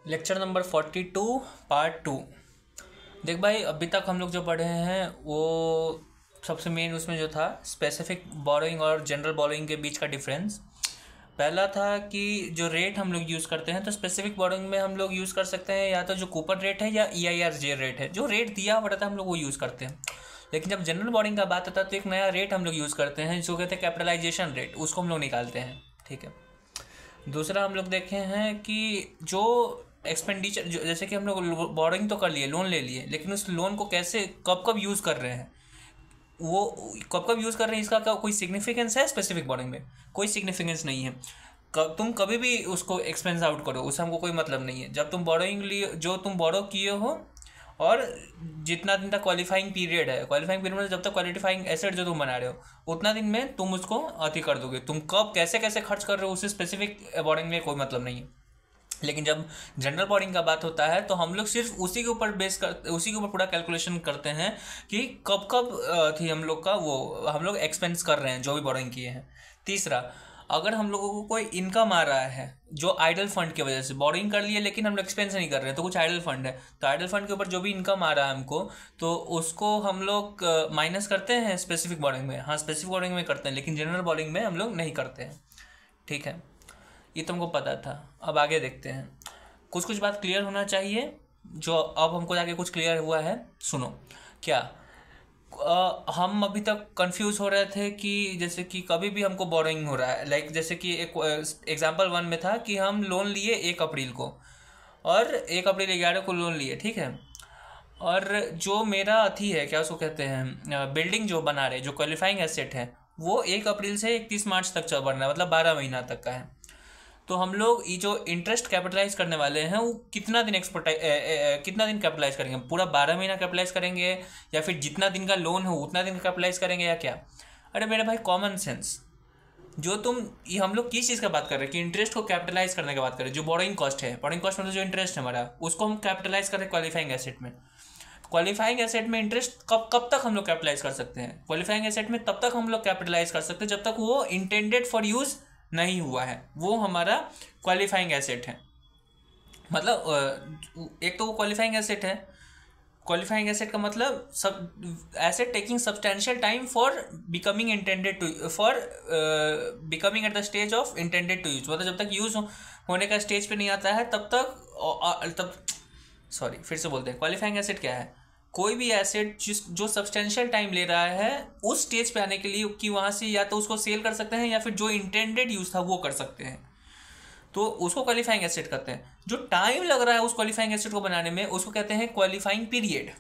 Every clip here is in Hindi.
Lecture number 42 part 2। देख भाई, अभी तक हम लोग जो पढ़े हैं वो सबसे मेन उसमें जो था स्पेसिफिक बोरोइंग और जनरल बोरोइंग के बीच का डिफरेंस। पहला था कि जो रेट हम लोग यूज़ करते हैं तो स्पेसिफिक बोरोइंग में हम लोग यूज़ कर सकते हैं या तो जो कूपन रेट है या EIRJ रेट है, जो रेट दिया हुआ रहता है हम लोग वो यूज़ करते हैं। लेकिन जब जनरल बोरोइंग का बात आता है तो एक नया रेट हम लोग यूज़ करते हैं जिसको कहते हैं कैपिटलाइजेशन रेट, उसको हम लोग निकालते हैं। ठीक है। दूसरा हम लोग देखे हैं कि जो एक्सपेंडिचर जैसे कि हम लोग बोरोइंग तो कर लिए, लोन ले लिए, लेकिन उस लोन को कैसे कब कब यूज़ कर रहे हैं, वो कब कब यूज़ कर रहे हैं, इसका क्या कोई सिग्निफिकेंस है? स्पेसिफिक बोरोइंग में कोई सिग्निफिकेंस नहीं है। तुम कभी भी उसको एक्सपेंस आउट करो, उससे हमको कोई मतलब नहीं है। जब तुम बोरोइंग लिए, जो तुम बोरो किए हो और जितना दिन तक क्वालिफाइंग पीरियड है, क्वालिफाइंग पीरियड में जब तक क्वालिफाइंग एसेट जो तुम बना रहे हो उतना दिन में तुम उसको अति कर दोगे। तुम कब कैसे कैसे खर्च कर रहे हो उससे स्पेसिफिक बोरोइंग में कोई मतलब नहीं है। लेकिन जब जनरल बोरोइंग का बात होता है तो हम लोग सिर्फ उसी के ऊपर बेस कर, उसी के ऊपर पूरा कैलकुलेशन करते हैं कि कब कब थी हम लोग का वो, हम लोग एक्सपेंस कर रहे हैं जो भी बोरोइंग किए हैं। तीसरा, अगर हम लोगों को कोई इनकम आ रहा है जो आइडल फंड की वजह से, बोरोइंग कर लिए लेकिन हम लोग एक्सपेंस नहीं कर रहे हैं तो कुछ आइडल फंड है, तो आइडल फंड के ऊपर जो भी इनकम आ रहा है हमको, तो उसको हम लोग माइनस करते हैं स्पेसिफिक बोरोइंग में। हाँ, स्पेसिफिक बोरोइंग में करते हैं, लेकिन जनरल बोरोइंग में हम लोग नहीं करते हैं। ठीक है, ये तुमको पता था। अब आगे देखते हैं। कुछ कुछ बात क्लियर होना चाहिए जो अब हमको जाके कुछ क्लियर हुआ है। सुनो क्या, हम अभी तक कंफ्यूज हो रहे थे कि जैसे कि कभी भी हमको बोरोइंग हो रहा है, लाइक जैसे कि एक एग्जांपल 1 में था कि हम लोन लिए 1 अप्रैल को और 1 अप्रैल 11 को लोन लिए। ठीक है। और जो मेरा अथी है, क्या उसको कहते हैं, बिल्डिंग जो बना रहे, जो क्वालिफाइंग एसेट है, वो 1 अप्रैल से 31 मार्च तक चल बढ़ रहा है, मतलब 12 महीना तक का है। तो हम लोग ये जो इंटरेस्ट कैपिटलाइज करने वाले हैं वो कितना दिन कितना दिन कैपिटलाइज करेंगे? पूरा 12 महीना कैपिटलाइज करेंगे या फिर जितना दिन का लोन हो उतना दिन कैपिटलाइज करेंगे या क्या? अरे मेरे भाई, कॉमन सेंस। जो तुम, ये हम लोग किस चीज़ का बात कर रहे हैं कि इंटरेस्ट को कैपिटलाइज करने की बात कर रहे हैं। जो बोरोइंग कॉस्ट है, बोरोइंग कॉस्ट मतलब जो इंटरेस्ट है हमारा, उसको हम कैपिटलाइज कर रहे हैं क्वालिफाइंग एसेट में। क्वालिफाइंग एसेट में इंटरेस्ट कब कब तक हम लोग कैपिटलाइज कर सकते हैं? क्वालिफाइंग एसेट में तब तक हम लोग कैपिटलाइज कर सकते हैं जब तक वो इंटेंडेड फॉर यूज नहीं हुआ है, वो हमारा क्वालिफाइंग एसेट है। मतलब एक तो वो क्वालिफाइंग एसेट है। क्वालिफाइंग एसेट का मतलब सब asset taking substantial time for becoming intended to, for becoming at the stage of intended to use, मतलब जब तक यूज होने का स्टेज पे नहीं आता है तब तक सॉरी, फिर से बोलते हैं। क्वालिफाइंग एसेट क्या है? कोई भी एसेट जो सब्सटेंशियल टाइम ले रहा है उस स्टेज पे आने के लिए कि वहाँ से या तो उसको सेल कर सकते हैं या फिर जो इंटेंडेड यूज था वो कर सकते हैं, तो उसको क्वालिफाइंग एसेट कहते हैं। जो टाइम लग रहा है उस क्वालिफाइंग एसेट को बनाने में उसको कहते हैं क्वालिफाइंग पीरियड।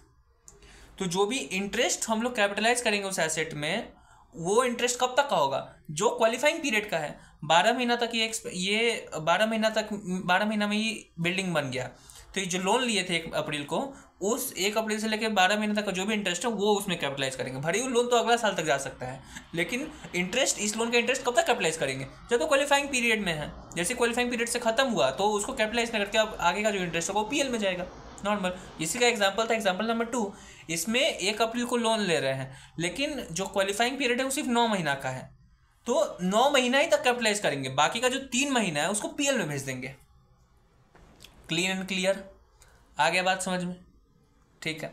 तो जो भी इंटरेस्ट हम लोग कैपिटलाइज करेंगे उस एसेट में, वो इंटरेस्ट कब तक का होगा? जो क्वालिफाइंग पीरियड का है। 12 महीना तक ये 12 महीना में ही बिल्डिंग बन गया। तो ये जो लोन लिए थे 1 अप्रैल को, उस 1 अप्रैल से लेकर 12 महीने तक का जो भी इंटरेस्ट है वो उसमें कैपिटलाइज करेंगे। भले वो लोन तो अगला साल तक जा सकता है, लेकिन इंटरेस्ट, इस लोन का इंटरेस्ट कब तक कैपिटलाइज करेंगे? जब तो क्वालिफाइंग पीरियड में है। जैसे क्वालिफाइंग पीरियड से खत्म हुआ तो उसको कैपिटलाइज नहीं करके अब आगे का जो इंटरेस्ट होगा वो PL में जाएगा, नॉर्मल। इसी का एग्जाम्पल था एग्जाम्पल नंबर 2। इसमें 1 अप्रैल को लोन ले रहे हैं, लेकिन जो क्वालिफाइंग पीरियड है वो सिर्फ 9 महीना का है, तो 9 महीना ही तक कैपिटलाइज करेंगे, बाकी का जो 3 महीना है उसको PL में भेज देंगे। Clean and clear? आ गया बात समझ में? ठीक है,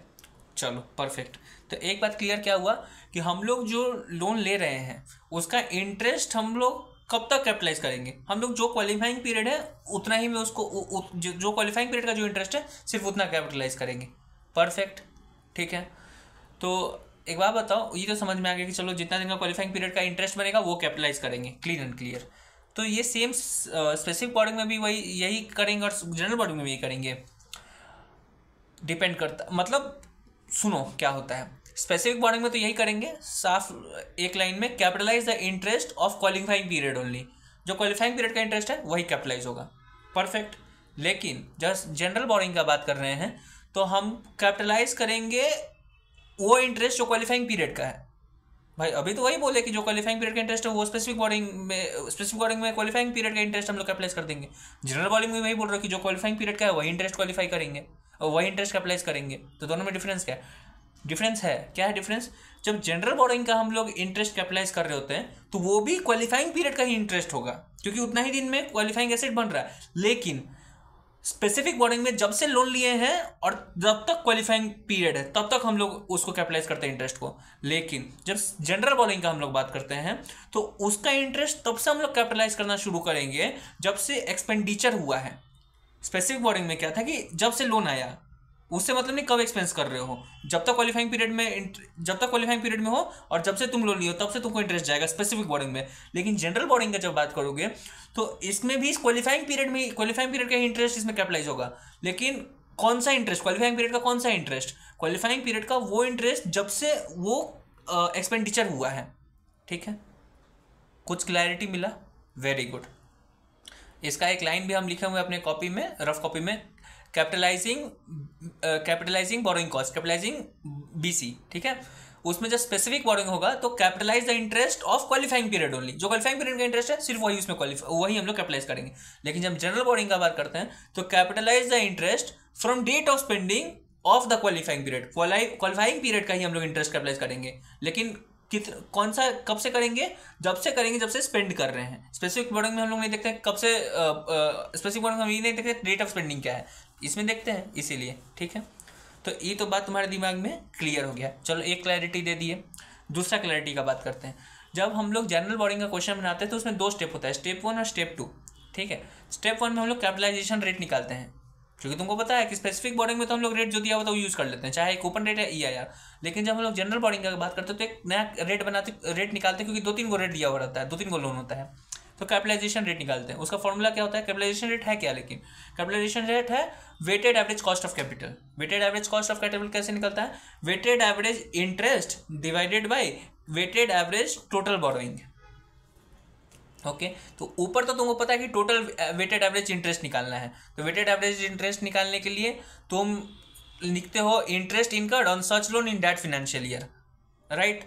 चलो परफेक्ट। तो एक बात क्लियर क्या हुआ कि हम लोग जो लोन ले रहे हैं उसका इंटरेस्ट हम लोग कब तक कैपिटलाइज करेंगे? हम लोग जो क्वालिफाइंग पीरियड है उतना ही में उसको जो क्वालिफाइंग पीरियड का जो इंटरेस्ट है सिर्फ उतना कैपिटलाइज करेंगे। परफेक्ट, ठीक है। तो एक बात बताओ, ये तो समझ में आ गया कि चलो जितना दिन का क्वालिफाइंग पीरियड का इंटरेस्ट बनेगा वो कैपिटलाइज करेंगे, क्लीन एंड क्लियर। तो ये सेम स्पेसिफिक बोरोइंग में भी वही यही करेंगे और जनरल बोरोइंग में भी यही करेंगे। डिपेंड करता, मतलब सुनो क्या होता है। स्पेसिफिक बोरोइंग में तो यही करेंगे, साफ एक लाइन में, capitalise the interest of qualifying period only. जो क्वालिफाइंग पीरियड का इंटरेस्ट है वही कैपिटलाइज होगा। परफेक्ट। लेकिन जस्ट जनरल बोरोइंग का बात कर रहे हैं तो हम कैपिटलाइज करेंगे वो इंटरेस्ट जो क्वालिफाइंग पीरियड का है। भाई अभी तो वही बोले कि जो क्वालिफाइंग पीरियड का इंटरेस्ट है वो स्पेसिफिक बोरोइंग में क्वालिफाइंग पीरियड का इंटरेस्ट हम लोग कैपिटलाइज कर देंगे। जनरल बोरोइंग में वही बोल रहे हो कि जो क्वालिफाइंग पीरियड का है वही इंटरेस्ट क्वालिफाई करेंगे और वही इंटरेस्ट कैपिटलाइज करेंगे। तो दोनों में डिफरेंस क्या है? डिफरेंस है, क्या है डिफरेंस? जब जनरल बोरोइंग का हम लोग इंटरेस्ट कैपिटलाइज कर रहे होते हैं तो वो भी क्वालिफाइंग पीरियड का ही इंटरेस्ट होगा, क्योंकि उतना ही दिन में क्वालिफाइंग एसेट बन रहा है। लेकिन स्पेसिफिक बोरोइंग में जब से लोन लिए हैं और जब तक क्वालिफाइंग पीरियड है तब तक हम लोग उसको कैपिटलाइज करते हैं इंटरेस्ट को। लेकिन जब जनरल बोरोइंग का हम लोग बात करते हैं तो उसका इंटरेस्ट तब से हम लोग कैपिटलाइज करना शुरू करेंगे जब से एक्सपेंडिचर हुआ है। स्पेसिफिक बोरोइंग में क्या था कि जब से लोन आया, उससे मतलब नहीं कब एक्सपेंस कर रहे हो, जब तक क्वालिफाइंग पीरियड में हो और जब से तुम लोन लियो तब से तुमको इंटरेस्ट जाएगा स्पेसिफिक बोरोइंग में। लेकिन जनरल बोरोइंग का जब बात करोगे तो इसमें भी क्वालिफाइंग पीरियड का इंटरेस्ट इसमें कैपिटलाइज होगा। लेकिन कौन सा इंटरेस्ट, क्वालिफाइंग पीरियड का कौन सा इंटरेस्ट? क्वालिफाइंग पीरियड का वो इंटरेस्ट जब से वो एक्सपेंडिचर हुआ है। ठीक है, कुछ क्लैरिटी मिला? Very good. इसका एक लाइन भी हम लिखे हुए अपने कॉपी में, रफ कॉपी में, capitalising borrowing cost, capitalising BC. ठीक है, उसमें जब स्पेसिफिक बोरोइंग होगा तो capitalise the interest of qualifying period only. जो क्वालिफाइंग पीरियड का इंटरेस्ट है सिर्फ वही उसमें वही हम लोग कैपिटलाइज करेंगे। लेकिन जब जनरल बोरोइंग का बात करते हैं तो capitalise the interest from date of spending of the qualifying period. Qualifying period का ही हम लोग इंटरेस्ट कैपिटलाइज करेंगे। लेकिन कौन सा, कब से करेंगे? जब से करेंगे जब से स्पेंड कर रहे हैं। स्पेसिफिक बोरोइंग में हम लोग नहीं देखते कब से, स्पेसिफिक बोरोइंग में हम ये नहीं देखते रेट ऑफ स्पेंडिंग क्या है, इसमें देखते हैं इसीलिए। ठीक है, तो ये तो बात तुम्हारे दिमाग में क्लियर हो गया। चलो एक क्लैरिटी दे दिए, दूसरा क्लैरिटी का बात करते हैं। जब हम लोग जनरल बोरोइंग का क्वेश्चन बनाते हैं तो उसमें 2 स्टेप होता है, स्टेप 1 और स्टेप 2। ठीक है, स्टेप 1 में हम लोग कैपिटलाइजेशन रेट निकालते हैं, क्योंकि तुमको पता है कि स्पेसिफिक बोरोइंग में तो हम लोग रेट जो दिया हुआ था वो यूज़ कर लेते हैं, चाहे कूपन रेट है EIR। लेकिन जब हम लोग जनरल बोरोइंग की बात करते हैं तो एक नया रेट निकालते हैं, क्योंकि 2-3 को रेट दिया हुआ रहता है, 2-3 को लोन होता है, तो कैपिटलाइजेशन रेट निकालते हैं। उसका फॉर्मूला क्या होता है? कैपिटलाइजेशन रेट है क्या? लेकिन कैपिटलाइजेशन रेट है weighted average cost of capital. Weighted average cost of capital कैसे निकलता है? Weighted average interest divided by weighted average total borrowing. Okay, तो ऊपर तो तुमको पता है कि टोटल वेटेड एवरेज इंटरेस्ट निकालना है, तो वेटेड एवरेज इंटरेस्ट निकालने के लिए तुम लिखते हो interest incurred on such loan in that financial year, right.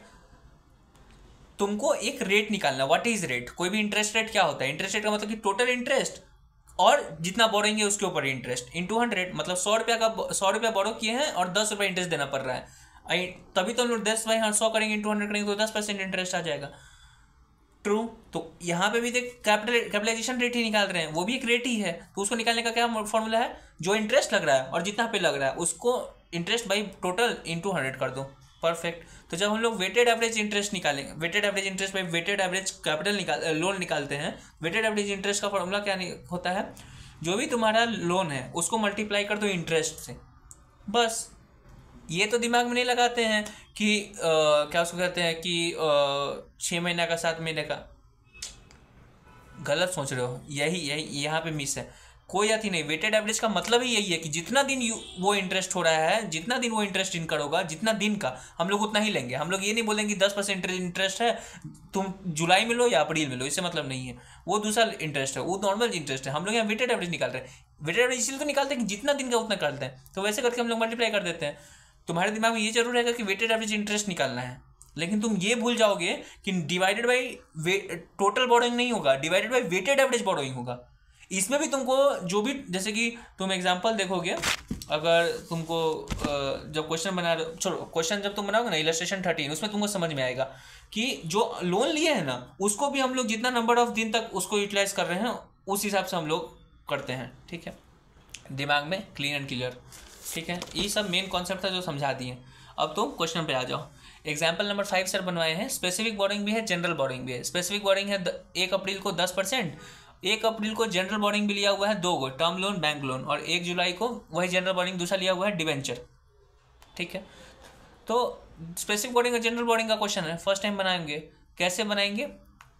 तुमको एक रेट निकालना, व्हाट इज रेट? कोई भी इंटरेस्ट रेट क्या होता है? इंटरेस्ट रेट का मतलब कि टोटल इंटरेस्ट और जितना बोरेंगे उसके ऊपर इंटरेस्ट इंटू 100, मतलब 100 रुपया बोरो किए हैं और 10 रुपया इंटरेस्ट देना पड़ रहा है, तभी तो हम लोग 10/100 करेंगे इंटू 100 करेंगे तो 10% इंटरेस्ट आ जाएगा। ट्रू, तो यहाँ पे भी देख कैपिटलाइजेशन रेट ही निकाल रहे हैं, वो भी एक रेट ही है, तो उसको निकालने का क्या फॉर्मूला है? जो इंटरेस्ट लग रहा है और जितना पे लग रहा है उसको इंटरेस्ट बाई टोटल इंटू 100 कर दो। परफेक्ट। तो जब हम लोग वेटेड एवरेज इंटरेस्ट निकालेंगे, weighted average interest by weighted average capital loan निकालते हैं, वेटेड एवरेज इंटरेस्ट का फॉर्मूला क्या होता है? जो भी तुम्हारा लोन है उसको मल्टीप्लाई कर दो इंटरेस्ट से, बस। ये तो दिमाग में नहीं लगाते हैं कि क्या उसको कहते हैं कि 6 महीने का 7 महीने का, गलत सोच रहे हो, यही यहाँ पे मिस है। कोई अथी नहीं, वेटेड एवरेज का मतलब ही यही है कि जितना दिन वो इंटरेस्ट हो रहा है, जितना दिन वो इंटरेस्ट इनकर होगा, जितना दिन का हम लोग उतना ही लेंगे। हम लोग ये नहीं बोलेंगे 10% इंटरेस्ट है तुम जुलाई में लो या अप्रैल में लो, इससे मतलब नहीं है, वो दूसरा इंटरेस्ट है, वो नॉर्मल इंटरेस्ट है। हम लोग यहाँ वेटेड एवरेज निकाल रहे हैं। वेटेड एवरेज इसलिए तो निकालते हैं कि जितना दिन का उतना करते हैं, तो वैसे करके हम लोग मल्टीप्लाई कर देते हैं। तुम्हारे दिमाग में ये जरूर रहेगा कि वेटेड एवरेज इंटरेस्ट निकालना है, लेकिन तुम ये भूल जाओगे कि डिवाइडेड बाई टोटल बोरोइंग नहीं होगा, divided by weighted average borrowing होगा। इसमें भी तुमको जो भी, जैसे कि तुम एग्जांपल देखोगे, अगर तुमको जब क्वेश्चन बना रहे, चलो क्वेश्चन जब तुम बनाओगे ना इलस्ट्रेशन 13, उसमें तुमको समझ में आएगा कि जो लोन लिए हैं ना उसको भी हम लोग जितना नंबर ऑफ दिन तक उसको यूटिलाइज कर रहे हैं उस हिसाब से हम लोग करते हैं। ठीक है, दिमाग में क्लीन एंड क्लियर। ठीक है, ये सब मेन कॉन्सेप्ट था जो समझा दिए। अब तुम क्वेश्चन पे आ जाओ। एग्जाम्पल नंबर 5 सर बनवाए हैं, स्पेसिफिक बोरोइंग भी है, जनरल बोरोइंग भी है। स्पेसिफिक बोरोइंग है 1 अप्रैल को 10%, 1 अप्रैल को जनरल बोरोइंग भी लिया हुआ है 2 गो, टर्म लोन बैंक लोन, और 1 जुलाई को वही जनरल बोरोइंग दूसरा लिया हुआ है डिवेंचर। ठीक है, तो स्पेसिफिक बोरोइंग और जनरल बोरोइंग का क्वेश्चन है, फर्स्ट टाइम बनाएंगे। कैसे बनाएंगे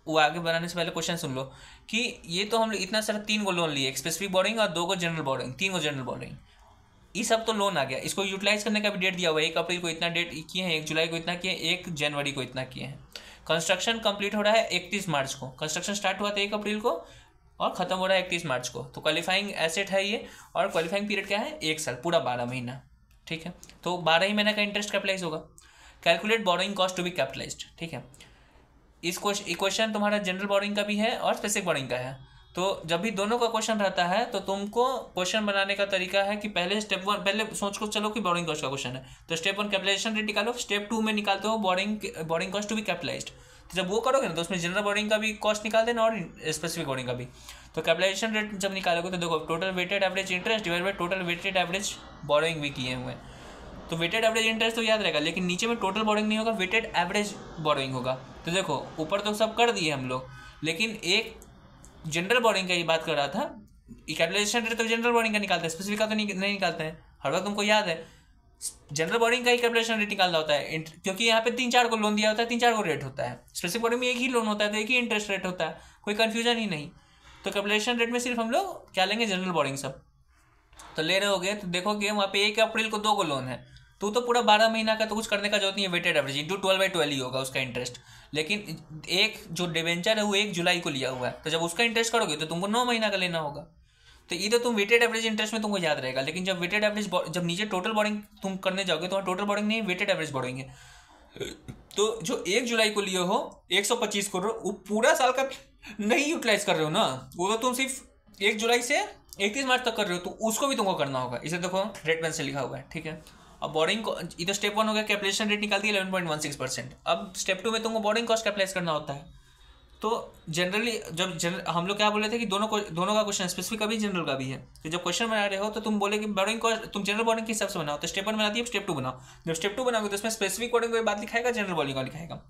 वो आगे बनाने से पहले क्वेश्चन सुन लो कि ये तो हम लोग इतना सारा 3 गो लोन लिए, एक स्पेसिफिक बोरोइंग और 2 गो जनरल बोरोइंग, 3 गो जनरल बोरोइंग, ये सब तो लोन आ गया। इसको यूटिलाइज करने का भी डेट दिया हुआ है, 1 अप्रैल को इतना डेट किए हैं, 1 जुलाई को इतना किए, 1 जनवरी को इतना किए हैं। कंस्ट्रक्शन कंप्लीट हो रहा है 31 मार्च को, कंस्ट्रक्शन स्टार्ट हुआ था 1 अप्रैल को और खत्म हो रहा है 31 मार्च को। तो क्वालिफाइंग एसेट है ये, और क्वालिफाइंग पीरियड क्या है? 1 साल, पूरा 12 महीना। ठीक है, तो 12 ही महीने का इंटरेस्ट कैपिटलाइज होगा। Calculate borrowing cost to be capitalised. ठीक है, इस क्वेश्चन तुम्हारा जनरल बोरोइंग का भी है और स्पेसिफिक बोरोइंग का है। तो जब भी दोनों का क्वेश्चन रहता है तो तुमको क्वेश्चन बनाने का तरीका है कि पहले स्टेप 1 पहले सोच को चलो कि बोरोइंग कॉस्ट का क्वेश्चन है, तो स्टेप 1 कैपिटलाइजेशन रेट निकालो, स्टेप 2 में निकालते हो borrowing cost to be capitalised. तो जब वो करोगे ना तो उसमें जनरल बोरिंग का भी कॉस्ट निकाल देना और स्पेसिफिक बोरिंग का भी। तो कैपिटलाइजेशन रेट जब निकालोगे तो देखो total weighted average interest divide by total weighted average borrowing भी किए हुए हैं। तो वेटेड एवरेज इंटरेस्ट तो याद रहेगा, लेकिन नीचे में टोटल बोरिंग नहीं होगा, वेटेड एवरेज बोरिंग होगा। तो देखो ऊपर तो सब कर दिए हम लोग, लेकिन एक जनरल बोरिंग का ये बात कर रहा था। कैपिटलाइजेशन रेट तो जनरल बोरिंग का निकालते हैं, स्पेसिफिक का तो नहीं निकालते हैं। हर वक्त तुमको याद है जनरल बोरिंग का ही कैपिटलाइजेशन रेट निकालना होता है, क्योंकि यहाँ पे 3-4 को लोन दिया होता है, 3-4 को रेट होता है। स्पेसिफिक बोरिंग में एक ही लोन होता है तो एक ही इंटरेस्ट रेट होता है, कोई कन्फ्यूजन ही नहीं। तो कैपिटलाइजेशन रेट में सिर्फ हम लोग क्या लेंगे, जनरल बोरिंग सब तो ले रहे होगे। तो देखोगे वहाँ पे 1 अप्रैल को 2 को लोन है, तो पूरा 12 महीना का तो कुछ करने का जरूरत नहीं है, वेटेड एवरेज इंटू 12/12 ही होगा उसका इंटरेस्ट। लेकिन एक जो डिवेंचर है वो 1 जुलाई को लिया हुआ है, तो जब उसका इंटरेस्ट करोगे तो तुमको 9 महीना का लेना होगा। तो इधर तुम वेटेड एवरेज इंटरेस्ट में तुमको याद रहेगा, लेकिन जब वेटेड एवरेज जब नीचे टोटल बोरिंग तुम करने जाओगे तो वहाँ टोटल बोरिंग नहीं, वेटेड एवरेज बोरिंग है। तो जो 1 जुलाई को लिए हो 125 करोड़, वो पूरा साल का नहीं यूटिलाइज कर रहे हो ना, वो तो तुम सिर्फ 1 जुलाई से 31 मार्च तक कर रहे हो, तो उसको भी तुमको करना होगा। इसे देखो रेट पेन से लिखा हुआ है, ठीक है। अब बोरिंग को इधर स्टेप 1 हो गया, कैपिटलाइजेशन रेट निकाल दिया 11.16%। अब स्टेप 2 में तुमको बोरिंग कॉस्ट कैपिटलाइज करना होता है। तो जनरली जब हम लोग क्या बोले थे कि दोनों का क्वेश्चन स्पेसिफिक का भी जनरल का भी है। तो जब क्वेश्चन बना रहे हो तो तुम बोले कि बोरिंग कॉस्ट तुम जनरल बोरिंग के हिसाब से बनाओ, तो स्टेप 1 बना दिया, स्टेप 2 बनाओ। जब स्टेप 2 बनाओगे तो उसमें स्पेसिफिक बोरिंग कोई बात लिखाएगा, जनरल बोरिंग का लिखाएगा।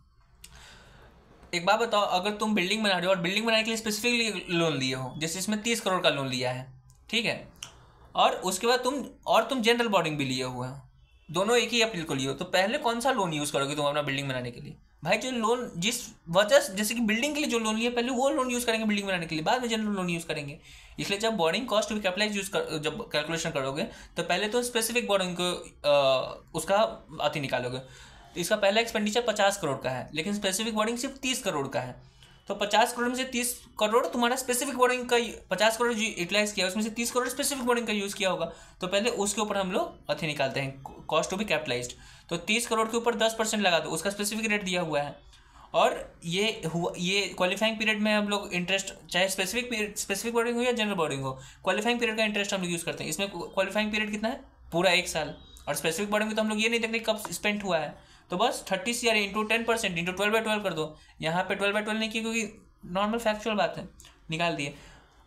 एक बात बताओ, अगर तुम बिल्डिंग बना रहे हो और बिल्डिंग बनाने के लिए स्पेसिफिक लोन लिए हो, जैसे इसमें 30 करोड़ का लोन लिया है, ठीक है, और उसके बाद तुम जनरल बोरिंग भी लिए हुए हो, दोनों एक ही अप्रैल को लिए हो, तो पहले कौन सा लोन यूज करोगे तुम अपना बिल्डिंग बनाने के लिए? भाई जो लोन जिस वजह जैसे कि बिल्डिंग के लिए जो लोन लिया पहले वो लोन यूज करेंगे बिल्डिंग बनाने के लिए, बाद में जनरल लोन यूज करेंगे। इसलिए जब बोरिंग कॉस्ट भी कैपिटलाइज जब कैलकुलेशन करोगे तो पहले तो स्पेसिफिक बोरिंग को उसका अति निकालोगे। तो इसका पहला एक्सपेंडिचर 50 करोड़ का है, लेकिन स्पेसिफिक बोरिंग सिर्फ 30 करोड़ का है। तो 50 करोड़ में से 30 करोड़ तुम्हारा स्पेसिफिक बोरिंग का, 50 करोड़ जो यूटिलाइज किया उसमें से 30 करोड़ स्पेसिफिक बोरिंग का यूज किया होगा, तो पहले उसके ऊपर हम लोग अथी निकालते हैं, कॉस्ट टू बी कैपिटलाइज्ड। तो 30 करोड़ के ऊपर 10% लगा दो, उसका स्पेसिफिक रेट दिया हुआ है। और ये क्वालिफाइंग पीरियड में हम लोग इंटरेस्ट, चाहे स्पेसिफिक बोरिंग हो या जनरल बोरिंग हो, क्वालिफाइंग पीरियड का इंटरेस्ट हम लोग यूज करते हैं। इसमें क्वालिफाइंग पीरियड कितना है, पूरा 1 साल। और स्पेसिफिक बोरिंग में तो हम लोग ये नहीं देखते कब स्पेंड हुआ है, तो बस 30 CR इंटू 10% इंटू 12/12 कर दो। यहाँ पे 12/12 नहीं किया क्योंकि नॉर्मल फैक्चुअल बात है, निकाल दिए।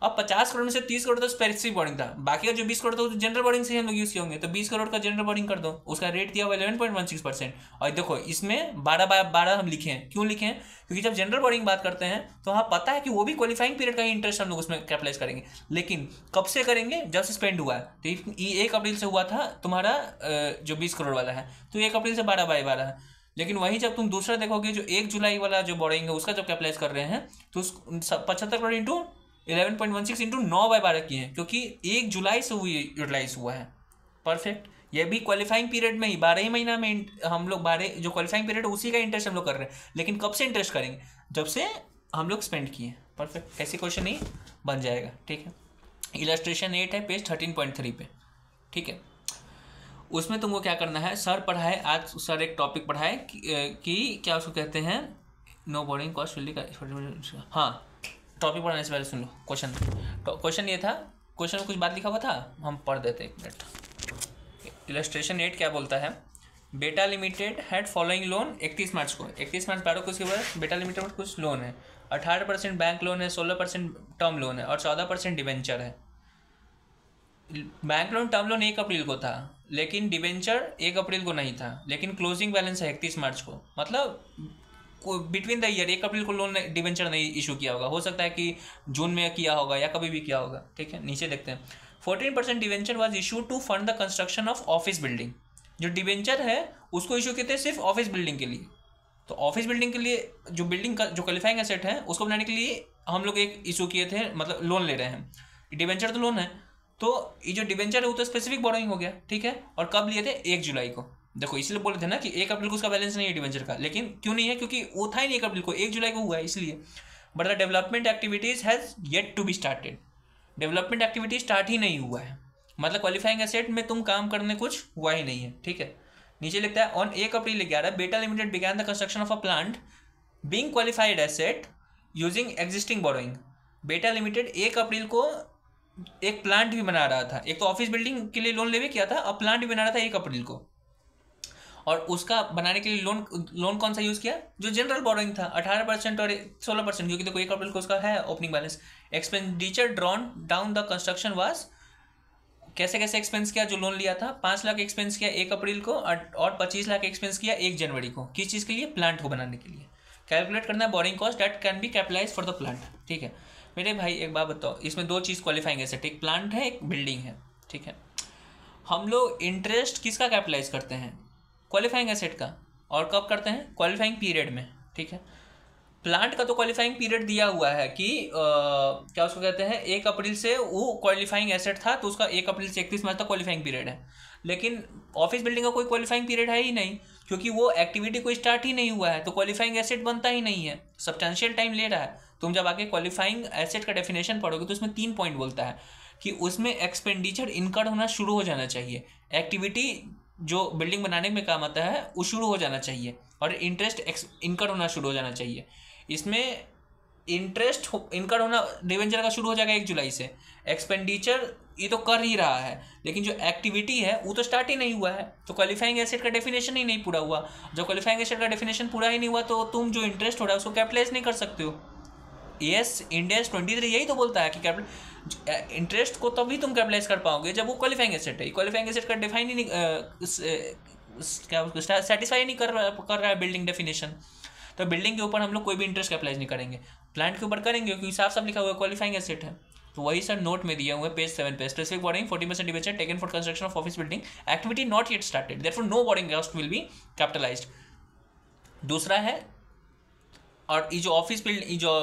अब 50 करोड़ में से 30 करोड़ तो स्पेसिफिक बोरिंग था, बाकी का जो 20 करोड़ था तो जनरल बोरिंग से ही हम लोग यूज किए होंगे। तो 20 करोड़ का जनरल बोरिंग कर दो, उसका रेट दिया हुआ 11.16%। और देखो इसमें 12/12 हम लिखे हैं, क्यों लिखे हैं, क्योंकि जब जनरल बोरिंग बात करते हैं तो हाँ पता है कि वो भी क्वालिफाइंग पीरियड का ही इंटरेस्ट हम लोग उसमें कैपिटलाइज करेंगे, लेकिन कब से करेंगे, जब से स्पेंड हुआ है। तो 1 अप्रैल से हुआ था तुम्हारा जो 20 करोड़ वाला है, तो 1 अप्रैल से 12/12 है। लेकिन वहीं जब तुम दूसरा देखोगे जो 1 जुलाई वाला जो बोरिंग है उसका जब कैपिटलाइज कर रहे हैं तो 75 करोड़ इंटू 11.16 इंटू 9/12 किए हैं, क्योंकि 1 जुलाई से वो यूटिलाइज हुआ है। परफेक्ट। ये भी क्वालिफाइंग पीरियड में ही 12 ही महीना में हम लोग 12 जो क्वालिफाइंग पीरियड है उसी का इंटरेस्ट हम लोग कर रहे हैं, लेकिन कब से इंटरेस्ट करेंगे, जब से हम लोग स्पेंड किए। परफेक्ट, ऐसी क्वेश्चन ही बन जाएगा, ठीक है। इलस्ट्रेशन 8 है पेज 13.3 पे, ठीक है। उसमें तुमको क्या करना है, सर पढ़ाए आज, सर एक टॉपिक पढ़ाए कि क्या उसको कहते हैं, नो बोरिंग कॉस्ट विल का। हाँ, टॉपिक पढ़ाने से पहले सुन लो क्वेश्चन ये था, क्वेश्चन में कुछ बात लिखा हुआ था, हम पढ़ देते 1 मिनट। इलस्ट्रेशन 8 क्या बोलता है, बेटा लिमिटेड हैड फॉलोइंग लोन 31 मार्च को, 31 मार्च 12 को उसके बाद बेटा लिमिटेड में कुछ लोन है, 18% बैंक लोन है, 16% टर्म लोन है और 14% डिवेंचर है। बैंक लोन टर्म लोन 1 अप्रैल को था, लेकिन डिवेंचर 1 अप्रैल को नहीं था, लेकिन क्लोजिंग बैलेंस है 31 मार्च को, मतलब बिटवीन द ईयर 1 अप्रैल को लोन डिवेंचर नहीं इशू किया होगा, हो सकता है कि जून में किया होगा या कभी भी किया होगा, ठीक है। नीचे देखते हैं 14% debenture was issue to fund the construction of office building. जो डिवेंचर है उसको इशू किए थे सिर्फ ऑफिस बिल्डिंग के लिए, तो ऑफिस बिल्डिंग के लिए जो बिल्डिंग का जो क्वालिफाइंग एसेट है उसको बनाने के लिए हम लोग एक इशू किए थे, मतलब लोन ले रहे हैं। डिवेंचर तो लोन है, तो ये जो डिवेंचर है वो तो स्पेसिफिक बोरोइंग हो गया, ठीक है। और कब लिए थे, 1 जुलाई को। देखो इसलिए बोले थे ना कि 1 अप्रैल को उसका बैलेंस नहीं है डिवेंचर का, लेकिन क्यों नहीं है, क्योंकि वो था ही नहीं 1 अप्रैल को, 1 जुलाई को हुआ है इसलिए। But the development activities has yet to be started, development activity start ही नहीं हुआ है, मतलब क्वालिफाइंग एसेट में तुम काम करने कुछ हुआ ही नहीं है, ठीक है। नीचे लिखता है ऑन 1 अप्रैल 11 बेटा limited began the construction of a plant being qualified asset using existing borrowing. बेटा लिमिटेड 1 अप्रैल को एक प्लांट भी बना रहा था, एक तो ऑफिस बिल्डिंग के लिए लोन लेवे किया था, अब प्लांट भी बना रहा था 1 अप्रैल को, और उसका बनाने के लिए लोन कौन सा यूज़ किया, जो जनरल बोरोइंग था 18% और 16%, क्योंकि देखो 1 अप्रैल को उसका है opening balance. Expenditure drawn down the construction was, कैसे कैसे एक्सपेंस किया, जो लोन लिया था 5 लाख एक्सपेंस किया 1 अप्रैल को और 25 लाख एक्सपेंस किया 1 जनवरी को। किस चीज़ के लिए, प्लांट को बनाने के लिए। कैलकुलेट करना है borrowing cost that can be capitalise for the plant. ठीक है मेरे भाई, एक बात बताओ, इसमें 2 चीज़ क्वालिफाइंग एसेट, एक प्लांट है एक बिल्डिंग है। ठीक है, हम लोग इंटरेस्ट किसका कैपिटलाइज करते हैं, क्वालिफाइंग एसेट का। और कब करते हैं, क्वालिफाइंग पीरियड में। ठीक है, प्लांट का तो क्वालिफाइंग पीरियड दिया हुआ है कि क्या उसको कहते हैं, 1 अप्रैल से वो क्वालिफाइंग एसेट था तो उसका 1 अप्रैल से 31 मार्च तक क्वालिफाइंग पीरियड है। लेकिन ऑफिस बिल्डिंग का कोई क्वालिफाइंग पीरियड है ही नहीं, क्योंकि वो एक्टिविटी कोई स्टार्ट ही नहीं हुआ है, तो क्वालिफाइंग एसेट बनता ही नहीं है, सब्सटेंशियल टाइम ले रहा है। तुम जब आगे क्वालिफाइंग एसेट का डेफिनेशन पढ़ोगे तो उसमें 3 पॉइंट बोलता है कि उसमें एक्सपेंडिचर इनकर्ड होना शुरू हो जाना चाहिए, एक्टिविटी जो बिल्डिंग बनाने में काम आता है वो शुरू हो जाना चाहिए, और इंटरेस्ट इनकर्ड होना शुरू हो जाना चाहिए। इसमें इंटरेस्ट इनकर्ड होना डिवेंचर का शुरू हो जाएगा 1 जुलाई से। एक्सपेंडिचर ये तो कर ही रहा है, लेकिन जो एक्टिविटी है वो तो स्टार्ट ही नहीं हुआ है, तो क्वालिफाइंग एसेट का डेफिनेशन ही नहीं पूरा हुआ। जब क्वालिफाइंग एसेट का डेफिनेशन पूरा ही नहीं हुआ तो तुम जो इंटरेस्ट हो रहा है उसको कैपिटलाइज नहीं कर सकते हो। यस, इंडिया 23 यही तो बोलता है कि कैपिटल इंटरेस्ट को तभी तुम कैपिटलाइज कर पाओगे जब वो क्वालिफाइंग एसेट है। क्वालिफाइंग एसेट का डिफाइन ही नहीं क्या सेटिस्फाई नहीं कर रहा है बिल्डिंग डेफिनेशन, तो बिल्डिंग के ऊपर हम लोग कोई भी इंटरेस्ट कैपिटलाइज नहीं करेंगे। प्लांट के ऊपर करेंगे क्योंकि साफ साफ लिखा हुआ है क्वालिफाइंग एसेट है। तो वही सर नोट में दिया हुआ है पेज 7 पे, specific borrowing 40% debenture taken for construction of office building, activity not yet started, therefore no borrowing cost will be capitalised. दूसरा है, और ये जो ऑफिस बिल्डिंग जो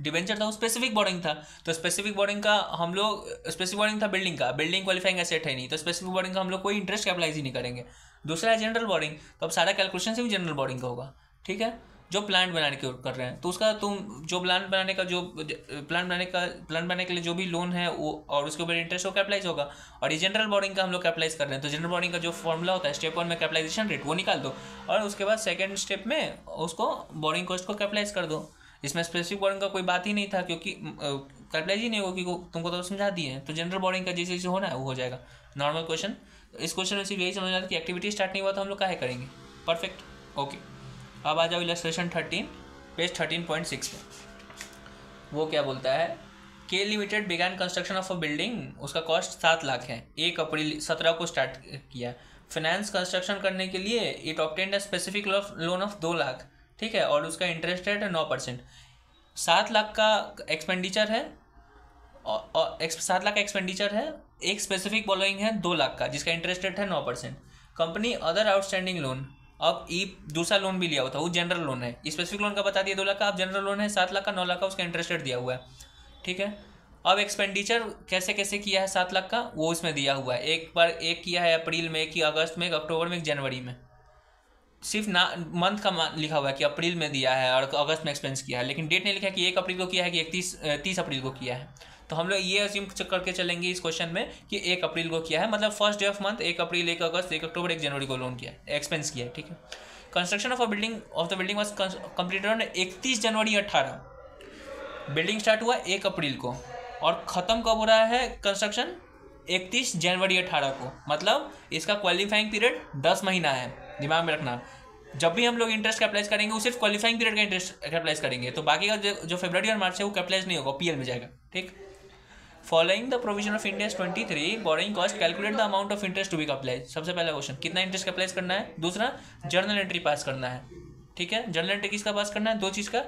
डिबेंचर था वो स्पेसिफिक बोरिंग था, तो स्पेसिफिक बोरिंग का हम लोग, स्पेसिफिक बोरिंग था बिल्डिंग का, बिल्डिंग क्वालिफाइंग एसेट है नहीं, तो स्पेसिफिक बोरिंग का हम लोग कोई इंटरेस्ट कैपिटलाइज ही नहीं करेंगे। दूसरा है जनरल बोरिंग, तो अब सारा कैलकुलेशन से भी जनरल बोरिंग का होगा। ठीक है, जो प्लांट बनाने के कर रहे हैं तो उसका तुम जो प्लांट बनाने के लिए जो भी लोन है वो और उसके ऊपर इंटरेस्ट वो कैपिटलाइज होगा। और ये जनरल बोरिंग का हम लोग कैपिटलाइज कर रहे हैं, तो जनरल बोरिंग का जो फॉर्मूला होता है स्टेप 1 में कैपिटलाइजेशन रेट वो निकाल दो, और उसके बाद सेकंड स्टेप में उसको बोरिंग कॉस्ट को कैपिटलाइज कर दो। इसमें स्पेसिफिक बोरिंग का कोई बात ही नहीं था, क्योंकि कैपिटलाइज ही नहीं होगा, क्योंकि तुमको तो समझा दिए हैं। तो जनरल बोरिंग का जैसे होना है वो हो जाएगा। नॉर्मल क्वेश्चन, इस क्वेश्चन में सिर्फ यही समझना था कि एक्टिविटी स्टार्ट नहीं हुआ तो हम लोग काहे करेंगे। Perfect, okay. अब आ जाओ इलस्ट्रेशन 13 पेज 13.6 पे। वो क्या बोलता है, के limited began construction of a building, उसका कॉस्ट 7 लाख है, 1 अप्रैल 17 को स्टार्ट किया। फाइनेंस कंस्ट्रक्शन करने के लिए it obtained a specific loan of 2 lakh. ठीक है, और उसका इंटरेस्ट रेट है 9%। 7 लाख का एक्सपेंडिचर है, और 7 लाख का एक्सपेंडिचर है, एक स्पेसिफिक बोलोइंग है 2 लाख का जिसका इंटरेस्ट रेट है 9%। कंपनी अदर आउटस्टैंडिंग लोन, अब ई दूसरा लोन भी लिया हुआ था वो जनरल लोन है, स्पेसिफिक लोन का बता दिया 2 लाख का, अब जनरल लोन है 7 लाख का, 9 लाख का उसका इंटरेस्ट रेट दिया हुआ है। ठीक है, अब एक्सपेंडिचर कैसे कैसे किया है 7 लाख का वो इसमें दिया हुआ है। एक बार एक किया है अप्रैल में, एक किया अगस्त में, एक अक्टूबर में, एक जनवरी में। सिर्फ मंथ का लिखा हुआ है कि अप्रैल में दिया है और अगस्त में एक्सपेंस किया है, लेकिन डेट नहीं लिखा है कि 1 अप्रैल को किया है कि 30 अप्रैल को किया है। तो हम लोग ये अज्यूम करके चलेंगे इस क्वेश्चन में कि 1 अप्रैल को किया है, मतलब फर्स्ट डे ऑफ मंथ 1 अप्रैल, 1 अगस्त, 1 अक्टूबर, 1 जनवरी को लोन किया है, एक्सपेंस किया है। ठीक है, construction of the building was completed on 31 January 18। Building start हुआ 1 अप्रैल को और ख़त्म कब हो रहा है कंस्ट्रक्शन, 31 जनवरी 18 को, मतलब इसका क्वालिफाइंग पीरियड 10 महीना है। दिमाग में रखना, जब भी हम लोग इंटरेस्ट कैपिटलाइज करेंगे वो सिर्फ क्वालिफाइंग पीरियड का इंटरेस्ट कैपिटलाइज करेंगे, तो बाकी का जो फरवरी और मार्च है वो कैपिटलाइज नहीं होगा, पीएल में जाएगा। ठीक, following the provision of India 23 borrowing cost calculate the amount of interest to be capitalise. सबसे पहला क्वेश्चन, कितना इंटरेस्ट कैपिटलाइज करना है। दूसरा, जर्नल एंट्री पास करना है। ठीक है, जर्नल एंट्री किसका पास करना है, 2 चीज़ का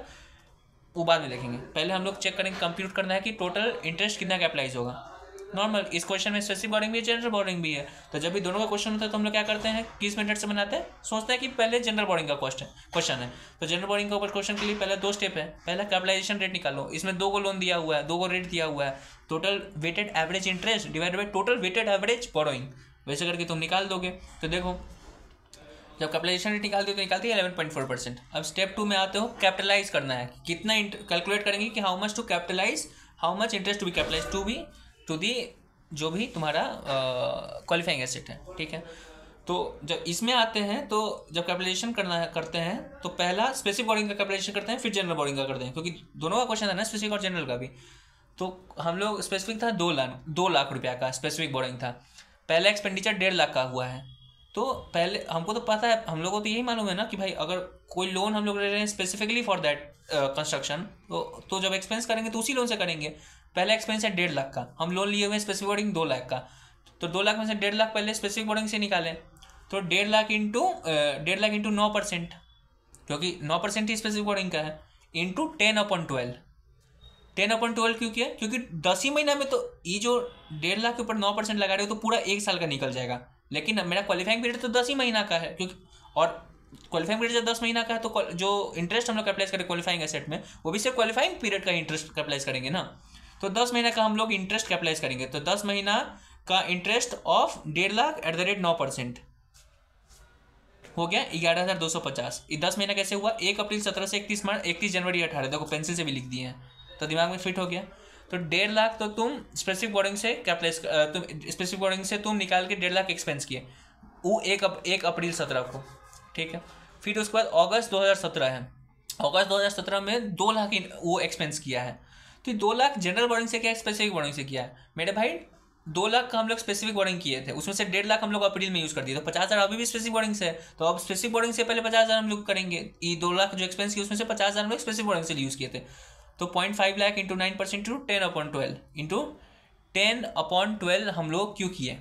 वो बाद में देखेंगे, पहले हम लोग चेक करेंगे, कंप्यूट करना है कि टोटल इंटरेस्ट कितना कैपिटलाइज होगा। नॉर्मल, इस क्वेश्चन में स्पेसिफिक बोरिंग भी है, जनरल बोरिंग भी है, तो जब भी दोनों का क्वेश्चन होता है तो हम लोग क्या करते हैं, किस मेथड से बनाते हैं, सोचते हैं कि पहले जनरल बोरिंग का क्वेश्चन है, तो जनरल बोरिंग के ऊपर क्वेश्चन के लिए पहले 2 स्टेप है। पहला कैपिटलाइजेशन रेट निकालो, इसमें 2 को लोन दिया हुआ है, 2 को रेट दिया हुआ है, total weighted average interest divided by total weighted average borrowing, वैसे करके तुम निकाल दोगे। तो देखो, जब कैपिटलाइजेशन रेट निकालते हो तो निकालती है 11.4%। अब स्टेप 2 में आते हो, कैपिटलाइज करना है, कितना कैलकुलेट करेंगे कि how much to capitalise, how much interest to be capitalise to the जो भी तुम्हारा क्वालिफाइंग एसेट है। ठीक है, तो जब इसमें आते हैं तो जब कैपिटलाइजेशन करते हैं तो पहला स्पेसिफिक बोरिंग का कैपिटलाइजेशन करते हैं, फिर जनरल बोरिंग का करते हैं, क्योंकि दोनों का क्वेश्चन है ना, स्पेसिफिक और जनरल का भी। तो हम लोग स्पेसिफिक था 2 लाख रुपया का स्पेसिफिक बोरिंग था, पहला एक्सपेंडिचर 1.5 लाख का हुआ है। तो पहले हमको तो पता है, हम लोगों को तो यही मालूम है ना कि भाई अगर कोई लोन हम लोग ले रहे हैं स्पेसिफिकली फॉर दैट कंस्ट्रक्शन, तो जब एक्सपेंस करेंगे तो उसी लोन से करेंगे। पहला एक्सपेंस है 1.5 लाख का, हम लोन लिए हुए स्पेसिफिक बोर्डिंग 2 लाख का, तो 2 लाख में से 1.5 लाख पहले स्पेसिफिक बोर्डिंग से निकालें, तो 1.5 लाख इंटू 9%, क्योंकि 9% ही स्पेसिफिक बोर्डिंग का है, इंटू 10/12। 10/12 क्यों किया? क्योंकि 10 ही महीना में तो ये जो 1.5 लाख के ऊपर 9% लगा रहे हो तो पूरा 1 साल का निकल जाएगा, लेकिन मेरा क्वालिफाइंग पीरियड तो 10 ही महीना का है, क्योंकि और क्वालिफाइंग पीरियड जब 10 महीना का है तो जो इंटरेस्ट हम लोग कैपिटलाइज करें क्वालिफाइंग एसेट में, वो भी सिर्फ क्वालिफाइंग पीरियड का इंटरेस्ट कैपिटलाइज करेंगे ना। तो 10 महीना का हम लोग इंटरेस्ट कैपिटलाइज करेंगे, तो 10 महीना का interest of 1.5 lakh at the rate 9% हो गया 11,250। 10 महीना कैसे हुआ? 1 अप्रैल 17 से 31 जनवरी 18, देखो पेंसिल से भी लिख दिए हैं तो दिमाग में फिट हो गया। तो 1.5 लाख तो तुम स्पेसिफिक बोर्डिंग से कैपिटलाइज, तुम स्पेसिफिक बोर्डिंग से तुम निकाल के 1.5 लाख एक्सपेंस किए, वो 1 अप्रैल 17 को, ठीक है। फिर उसके बाद अगस्त 2017 है, अगस्त 2017 में 2 लाख वो एक्सपेंस किया है। तो 2 लाख जनरल बोर्डिंग से किया है, स्पेसिफिक बोर्डिंग से किया है मेरे भाई। 2 लाख का हम लोग स्पेसिफिक बोर्डिंग किए थे, उसमें से 1.5 लाख हम लोग अप्रैल में यूज़ कर दिए, तो 50,000 अभी भी स्पेसिफिक बोर्डिंग से है, तो अब स्पेसिफिक बोर्डिंग से पहले 50,000 हम लोग करेंगे। ये 2 लाख जो एक्सपेंस किए उसमें से 50,000 हम लोग स्पेसिफिक बोर्डिंग से यूज़ किए थे, तो 0.5 लाख इंटू 9% इंटू 10/12 इंटू 10/12 हम लोग क्यों किए?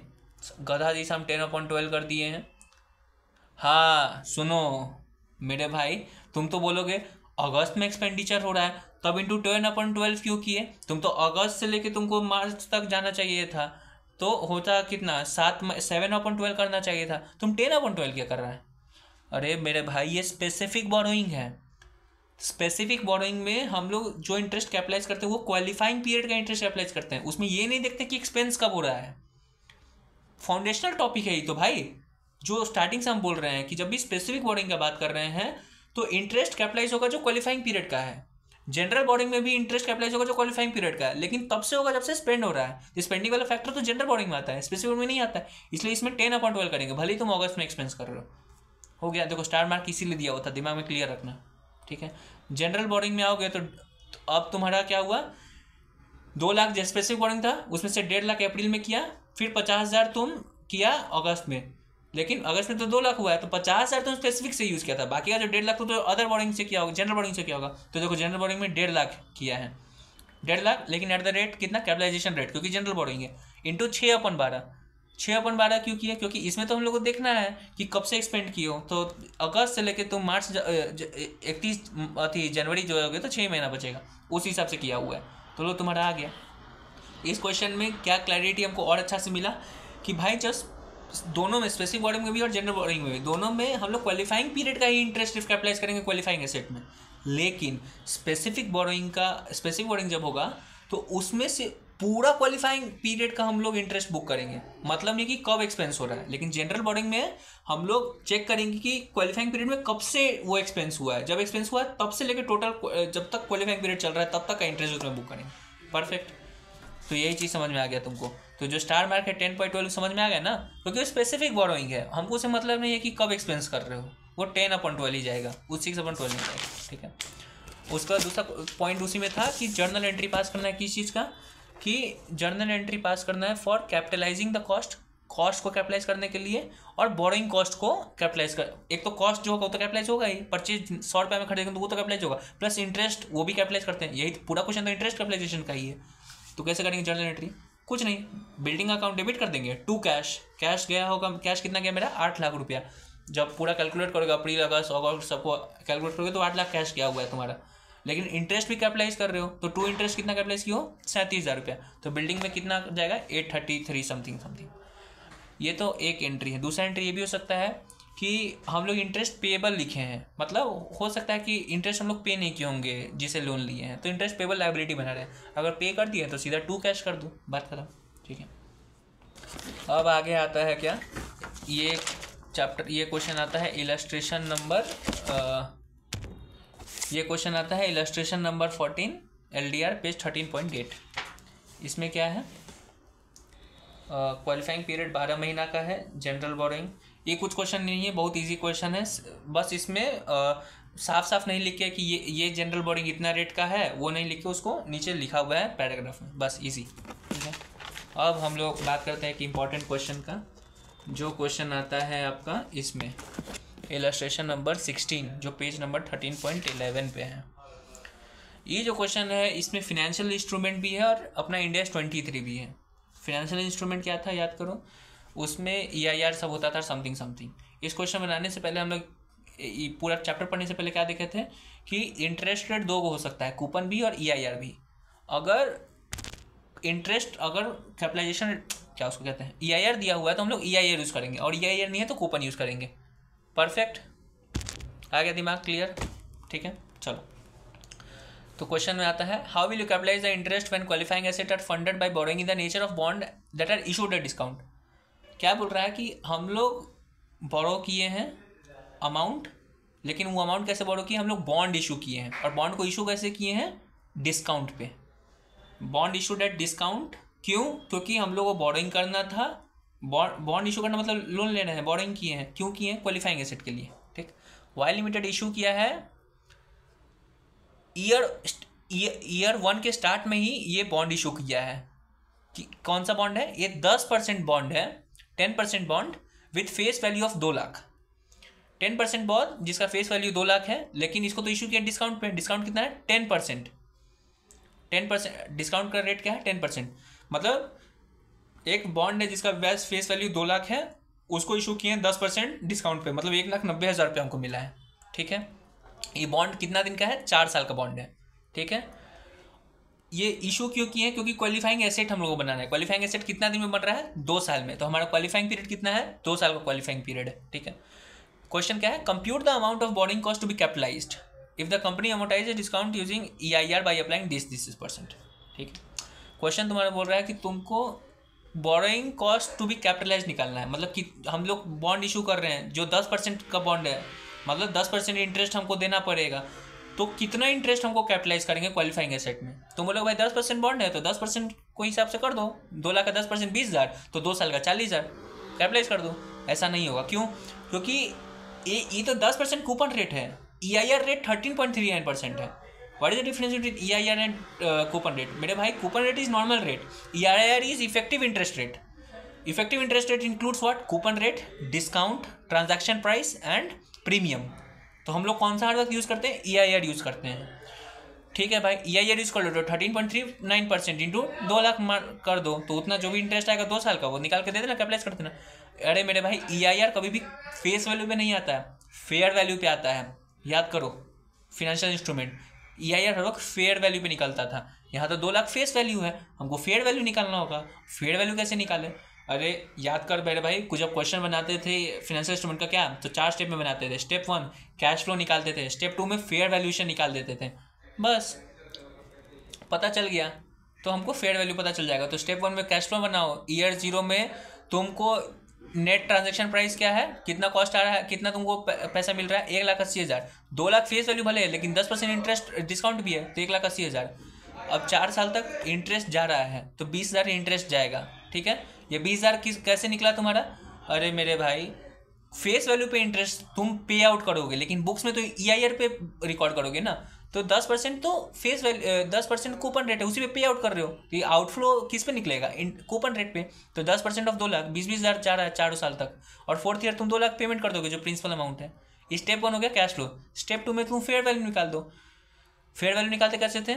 गधा जी से हम 10/12 कर दिए हैं। हाँ सुनो मेरे भाई, तुम तो बोलोगे अगस्त में एक्सपेंडिचर हो रहा है तब इंटू 10/12 क्यों किए? तुम तो अगस्त से लेके तुमको मार्च तक जाना चाहिए था, तो होता कितना 7/12 करना चाहिए था, तुम 10/12 क्या कर रहा है? अरे मेरे भाई ये स्पेसिफिक बोरोइंग है। स्पेसिफिक बोरोइंग में हम लोग जो इंटरेस्ट कैपिटलाइज करते हैं वो क्वालिफाइंग पीरियड का इंटरेस्ट कैपिटलाइज करते हैं, उसमें ये नहीं देखते कि एक्सपेंस कब हो रहा है। फाउंडेशनल टॉपिक है ये तो भाई, जो स्टार्टिंग से हम बोल रहे हैं कि जब भी स्पेसिफिक बोर्डिंग का बात कर रहे हैं तो इंटरेस्ट कैपिटलाइज होगा जो क्वालिफाइंग पीरियड का है। जनरल बोर्डिंग में भी इंटरेस्ट कैपिटलाइज होगा जो क्वालिफाइंग पीरियड का है, लेकिन तब से होगा जब से स्पेंड हो रहा है। स्पेंडिंग वाला फैक्टर तो जनरल बोर्डिंग में आता है, स्पेसिफिक में नहीं आता है, इसलिए इसमें 10/12 करेंगे, भले ही तुम अगस्त में एक्सपेंस कर रहे हो गया। देखो स्टार मार्क इसीलिए दिया हुआ था, दिमाग में क्लियर रखना, ठीक है। जनरल बोर्डिंग में आओगे तो अब तुम्हारा क्या हुआ, 2 लाख जो स्पेसिफिक बोर्डिंग था उसमें से 1.5 लाख अप्रैल में किया, फिर 50,000 तुम किया अगस्त में, लेकिन अगस्त में तो 2 लाख हुआ है तो 50,000 तुम स्पेसिफिक से यूज़ किया था, बाकी का जो 1.5 लाख तो अदर बोर्डिंग से किया होगा, जनरल बोर्डिंग से किया होगा। तो देखो जनरल बोर्डिंग में 1.5 लाख किया है, 1.5 लाख, लेकिन एट द रेट कितना कैपिटलाइजेशन रेट, क्योंकि जनरल बोर्डिंग है, इंटू 6/12। 6/12 क्यों किया? क्योंकि इसमें तो हम लोग को देखना है कि कब से एक्सपेंड किए हो, तो अगस्त से लेकर तुम मार्च 31 जनवरी जो हो गए तो 6 महीना बचेगा, उस हिसाब से किया हुआ है। तो लो तुम्हारा आ गया। इस क्वेश्चन में क्या क्लैरिटी हमको और अच्छा से मिला कि भाई जस्ट दोनों में, स्पेसिफिक बोर्डिंग में भी और जनरल बोर्डिंग में भी, दोनों में हम लोग क्वालिफाइंग पीरियड का ही इंटरेस्ट कैपिटलाइज करेंगे क्वालिफाइंग एसेट में, लेकिन स्पेसिफिक बोर्डिंग जब होगा तो उसमें से पूरा क्वालिफाइंग पीरियड का हम लोग इंटरेस्ट बुक करेंगे, मतलब नहीं कि कब एक्सपेंस हो रहा है। लेकिन जनरल बोर्डिंग में हम लोग चेक करेंगे कि क्वालिफाइंग पीरियड में कब से वो एक्सपेंस हुआ है, जब एक्सपेंस हुआ है तब से लेकर टोटल जब तक क्वालिफाइंग पीरियड चल रहा है तब तक का इंटरेस्ट उसमें बुक करेंगे। परफेक्ट, तो यही चीज़ समझ में आ गया तुमको। तो जो स्टार मार्क है 10/12 समझ में आ गया ना, क्योंकि वो स्पेसिफिक बोरोइंग है, हमको उसे मतलब नहीं है कि कब एक्सपेंस कर रहे हो, वो 10/12 ही जाएगा, वो 6/12 नहीं जाएगा, ठीक है। उसका दूसरा पॉइंट उसी में था कि जर्नल एंट्री पास करना है किस चीज़ का, कि जर्नल एंट्री पास करना है फॉर कैपिटलाइजिंग द कॉस्ट को कैपिटलाइज करने के लिए, और बोरोइंग कॉस्ट को कैपिटलाइज कर। एक तो कॉस्ट जो होगा वो तो कैपिटलाइज होगा ही, परचेज 100 रुपये में खरीदेंगे तो वो तो कैपिटलाइज होगा, प्लस इंटरेस्ट वो भी कैपिटलाइज करते हैं, यही पूरा क्वेश्चन तो इंटरेस्ट कैपिटलाइजेशन का ही है। तो कैसे करेंगे जर्नल एंट्री? कुछ नहीं, बिल्डिंग अकाउंट डेबिट कर देंगे टू कैश गया होगा, कैश कितना गया मेरा 8 लाख रुपया, जब पूरा कैलकुलेट करोगे अप्रैल अगस्त सबको कैलकुलेट करोगे तो 8 लाख कैश गया हुआ है तुम्हारा, लेकिन इंटरेस्ट भी कैपिटलाइज कर रहे हो तो टू इंटरेस्ट कितना कैपिटलाइज किया हो 37,000 रुपया, तो बिल्डिंग में कितना जाएगा 833 समथिंग। ये तो एक एंट्री है। दूसरा एंट्री ये भी हो सकता है कि हम लोग इंटरेस्ट पेएबल लिखे हैं, मतलब हो सकता है कि इंटरेस्ट हम लोग पे नहीं किए होंगे जिसे लोन लिए हैं, तो इंटरेस्ट पेएबल लायबिलिटी बना रहे हैं, अगर पे कर दिए तो सीधा टू कैश कर दो, बात खत्म, ठीक है। अब आगे आता है क्या, ये चैप्टर, ये क्वेश्चन आता है इलस्ट्रेशन नंबर 14 LDR पेज 13.8। इसमें क्या है, क्वालिफाइंग पीरियड 12 महीना का है, जनरल बोरोइंग। ये कुछ क्वेश्चन नहीं है, बहुत इजी क्वेश्चन है, बस इसमें साफ साफ नहीं लिखे कि ये जनरल बोरोइंग इतना रेट का है, वो नहीं लिखे, उसको नीचे लिखा हुआ है पैराग्राफ में, बस इजी, ठीक है। अब हम लोग बात करते हैं कि इंपॉर्टेंट क्वेश्चन का, जो क्वेश्चन आता है आपका इसमें इलस्ट्रेशन नंबर 16 जो पेज नंबर 13.11 पे है। ये जो क्वेश्चन है इसमें फिनेंशियल इंस्ट्रूमेंट भी है और अपना इंडेक्स 23 भी है। फिनेंशियल इंस्ट्रूमेंट क्या था याद करो, उसमें EIR सब होता था समथिंग समथिंग। इस क्वेश्चन बनाने से पहले हम लोग पूरा चैप्टर पढ़ने से पहले क्या देखे थे कि इंटरेस्ट रेट दो हो सकता है, कूपन भी और EIR भी। अगर इंटरेस्ट अगर कैपिटलाइजेशन क्या उसको कहते हैं EIR दिया हुआ है तो हम लोग EIR यूज़ करेंगे, और EIR नहीं है तो कूपन यूज़ करेंगे। परफेक्ट, आ गया दिमाग क्लियर? ठीक है, चलो तो क्वेश्चन में आता है how will you capitalise the interest when qualifying asset are funded by borrowing in the nature of bond that are issued at discount. क्या बोल रहा है कि हम लोग बोरो किए हैं अमाउंट, लेकिन वो अमाउंट कैसे बोरो किए, हम लोग बॉन्ड इशू किए हैं, और बॉन्ड को इशू कैसे किए हैं, डिस्काउंट पे। बॉन्ड इशूड एट डिस्काउंट, क्यों? क्योंकि हम लोग को बोरोइंग करना था, बॉन्ड इशू करना मतलब लोन लेना है, बोरोइंग किए हैं, क्यों किए हैं, क्वालिफाइंग एसेट के लिए। ठीक, वाई लिमिटेड इशू किया है ईयर 1 के स्टार्ट में ही ये बॉन्ड इशू किया है। कि कौन सा बॉन्ड है ये, 10% बॉन्ड है, 10% bond with face value of 2 lakh. 10% bond जिसका फेस वैल्यू 2 लाख है, लेकिन इसको तो इशू किया डिस्काउंट पे। डिस्काउंट कितना है, 10%। 10% डिस्काउंट का रेट क्या है, 10%। मतलब एक बॉन्ड है जिसका फेस वैल्यू 2 लाख है, उसको इशू किए 10% डिस्काउंट पे, मतलब 1,90,000 रुपये हमको मिला है। ठीक है, ये बॉन्ड कितना दिन का है, 4 साल का बॉन्ड है। ठीक है, ये इशू क्यों किए हैं, क्योंकि क्वालिफाइंग एसेट हम लोग को बनाना है। क्वालिफाइंग एसेट कितना दिन में बन रहा है, 2 साल में, तो हमारा क्वालिफाइंग पीरियड कितना है, 2 साल का क्वालिफाइंग पीरियड है। ठीक है, क्वेश्चन क्या है, compute the amount of borrowing cost to be capitalised if the company amortise discount using EIR by applying this percent. ठीक है, क्वेश्चन तुम्हारा बोल रहा है कि तुमको borrowing cost to be capitalise निकालना है, मतलब कि हम लोग बॉन्ड इशू कर रहे हैं जो 10% का बॉन्ड है, मतलब 10% इंटरेस्ट हमको देना पड़ेगा, तो कितना इंटरेस्ट हमको कैपिटलाइज करेंगे क्वालिफाइंग एसेट में। तुम बोलोगे भाई 10% बॉन्ड है तो 10% को हिसाब से कर दो, 2 लाख का 10% 20,000, तो 2 साल का 40,000 कैपिटलाइज कर दो। ऐसा नहीं होगा, क्यों? क्योंकि ये तो 10% कूपन रेट है, EIR रेट 13.39% है। What is the difference between EIR and coupon rate? मेरे भाई coupon rate is normal rate, EIR is effective interest rate. Effective interest rate includes what, coupon rate, discount, transaction price and premium. तो हम लोग कौन सा हर वक्त यूज़ करते हैं, EIR यूज़ करते हैं। ठीक है भाई, EIR यूज़ कर लो तो 13.39% इंटू 2 लाख कर दो, तो उतना जो भी इंटरेस्ट आएगा 2 साल का वो निकाल के दे देना, कैपिटलाइज कर देना। अरे मेरे भाई EIR कभी भी फेस वैल्यू पे नहीं आता है, फेयर वैल्यू पे आता है, याद करो। फिनेंशियल इंस्ट्रूमेंट EIR हर वक्त फेयर वैल्यू पे निकलता था, यहाँ तो 2 लाख फेस वैल्यू है, हमको फेयर वैल्यू निकालना होगा। फेयर वैल्यू कैसे निकाले, अरे याद कर मेरे भाई, कुछ जब क्वेश्चन बनाते थे फिनेंशियल इंस्ट्रूमेंट का क्या, तो 4 स्टेप में बनाते थे। स्टेप 1 कैश फ्लो निकालते थे, स्टेप 2 में फेयर वैल्यूएशन निकाल देते थे, बस पता चल गया तो हमको फेयर वैल्यू पता चल जाएगा। तो स्टेप 1 में कैश फ्लो बनाओ, ईयर 0 में तुमको नेट ट्रांजैक्शन प्राइस क्या है, कितना कॉस्ट आ रहा है, कितना तुमको पैसा मिल रहा है, 1,80,000। 2 लाख फेस वैल्यू भले है, लेकिन 10% इंटरेस्ट डिस्काउंट भी है, तो 1,80,000। अब 4 साल तक इंटरेस्ट जा रहा है तो 20,000 इंटरेस्ट जाएगा। ठीक है, ये 20,000 कैसे निकला तुम्हारा, अरे मेरे भाई फेस वैल्यू पे इंटरेस्ट तुम पे आउट करोगे, लेकिन बुक्स में तो EIR पे रिकॉर्ड करोगे ना, तो 10% तो फेस वैल्यू 10% कूपन रेट है, उसी पे आउट कर रहे हो, तो ये आउटफ्लो किस पे निकलेगा, कूपन रेट पे। तो 10% ऑफ 2 लाख 20,000 जा रहा है 4 साल तक, और 4th ईयर तुम 2 लाख पेमेंट कर दोगे जो प्रिंसिपल अमाउंट है। स्टेप 1 हो गया कैश फ्लो। स्टेप 2 में तुम फेयर वैल्यू निकाल दो। फेयर वैल्यू निकालते कैसे थे,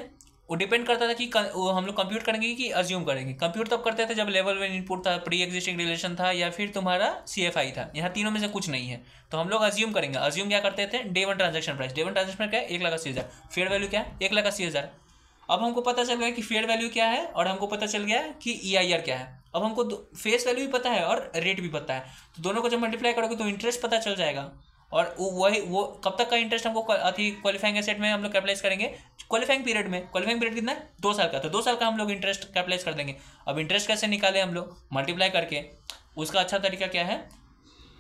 वो डिपेंड करता था कि वो हम लोग कंप्यूट करेंगे कि अज्यूम करेंगे। कंप्यूट तब करते थे जब लेवल 1 इनपुट था, प्री एग्जिस्टिंग रिलेशन था, या फिर तुम्हारा CFI था। यहाँ तीनों में से कुछ नहीं है, तो हम लोग अज्यूम करेंगे। अज्यूम क्या करते थे, Day 1 transaction price, Day 1 transaction क्या है, 1,80,000। फेयर वैल्यू क्या है, 1,80,000। अब हमको पता चल गया कि फेयर वैल्यू क्या है, और हमको पता चल गया कि EIR क्या है। अब हमको फेस वैल्यू भी पता है और रेट भी पता है, तो दोनों को जब मल्टीप्लाई करोगे तो इंटरेस्ट पता चल जाएगा। और वो कब तक का इंटरेस्ट हमको अति क्वालिफाइंग एसेट में हम लोग कैपिटलाइज करेंगे, क्वालिफाइंग पीरियड में। क्वालिफाइंग पीरियड कितना है, 2 साल का, तो 2 साल का हम लोग इंटरेस्ट कैपिटलाइज कर देंगे। अब इंटरेस्ट कैसे निकाले हम लोग, मल्टीप्लाई करके। उसका अच्छा तरीका क्या है,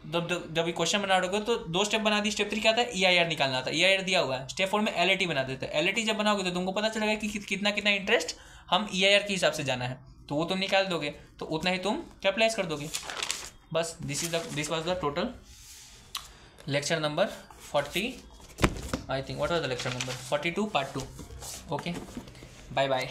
जब क्वेश्चन बना रहे हो तो 2 स्टेप बना दी। स्टेप 3 क्या था, EIR निकालना था, EIR दिया हुआ है। स्टेप 4 में LAT बना देते हैं। LAT जब बनाओगे तो तुमको पता चलेगा कि कितना कितना इंटरेस्ट हम EIR के हिसाब से जाना है, तो वो तुम निकाल दोगे, तो उतना ही तुम कैपिटलाइज कर दोगे। बस this was the total lecture number 40, I think what was the lecture number 42 part 2. Okay, bye bye.